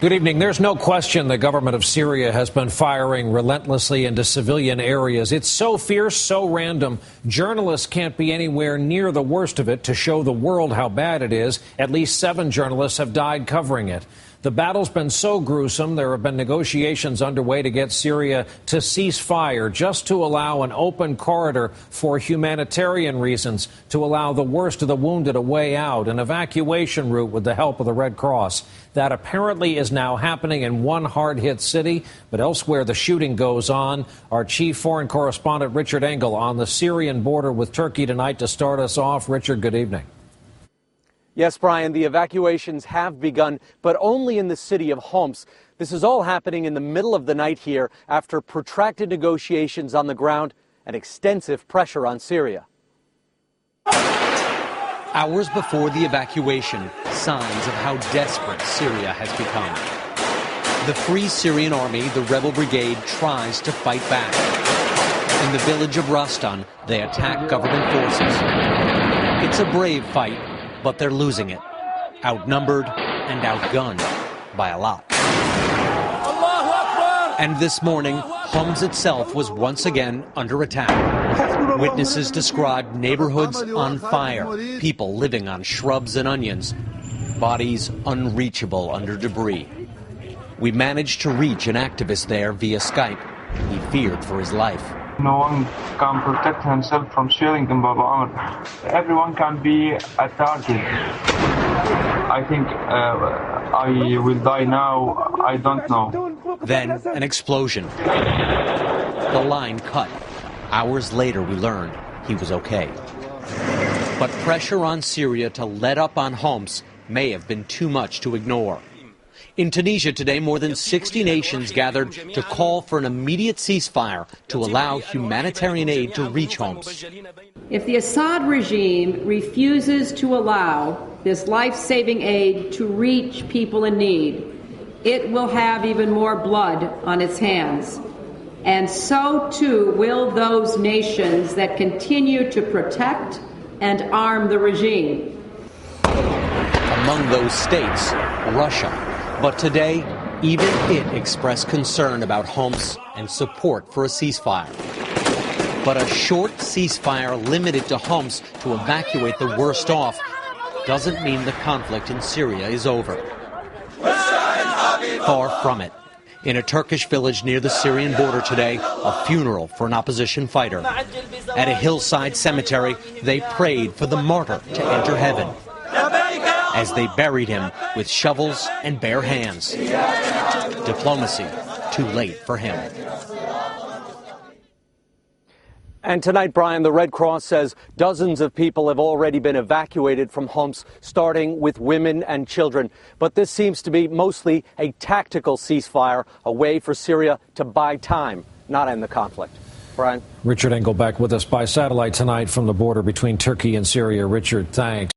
Good evening. There's no question the government of Syria has been firing relentlessly into civilian areas. It's so fierce, so random. Journalists can't be anywhere near the worst of it to show the world how bad it is. At least 7 journalists have died covering it. The battle's been so gruesome, there have been negotiations underway to get Syria to cease fire, just to allow an open corridor for humanitarian reasons, to allow the worst of the wounded a way out, an evacuation route with the help of the Red Cross. That apparently is now happening in one hard-hit city, but elsewhere the shooting goes on. Our chief foreign correspondent, Richard Engel, on the Syrian border with Turkey tonight to start us off. Richard, good evening. Yes, Brian, the evacuations have begun, but only in the city of Homs. This is all happening in the middle of the night here after protracted negotiations on the ground and extensive pressure on Syria. Hours before the evacuation, signs of how desperate Syria has become. The Free Syrian Army, the rebel brigade, tries to fight back. In the village of Rastan, they attack government forces. It's a brave fight, but they're losing it, outnumbered and outgunned by a lot. And this morning, Homs itself was once again under attack. Witnesses described neighborhoods on fire, people living on shrubs and onions, bodies unreachable under debris. We managed to reach an activist there via Skype. He feared for his life. No one can protect himself from shelling in Baba Amr. Everyone can be a target. I think I will die now. I don't know. Then an explosion. The line cut. Hours later, we learned he was okay. But pressure on Syria to let up on Homs may have been too much to ignore. In Tunisia today, more than 60 nations gathered to call for an immediate ceasefire to allow humanitarian aid to reach Homs. If the Assad regime refuses to allow this life-saving aid to reach people in need, it will have even more blood on its hands. And so too will those nations that continue to protect and arm the regime. Among those states, Russia. But today, even it expressed concern about Homs and support for a ceasefire. But a short ceasefire limited to Homs to evacuate the worst off doesn't mean the conflict in Syria is over. Far from it. In a Turkish village near the Syrian border today, a funeral for an opposition fighter. At a hillside cemetery, they prayed for the martyr to enter heaven, as they buried him with shovels and bare hands. Diplomacy, too late for him. And tonight, Brian, the Red Cross says dozens of people have already been evacuated from Homs, starting with women and children. But this seems to be mostly a tactical ceasefire, a way for Syria to buy time, not end the conflict. Brian? Richard Engel back with us by satellite tonight from the border between Turkey and Syria. Richard, thanks.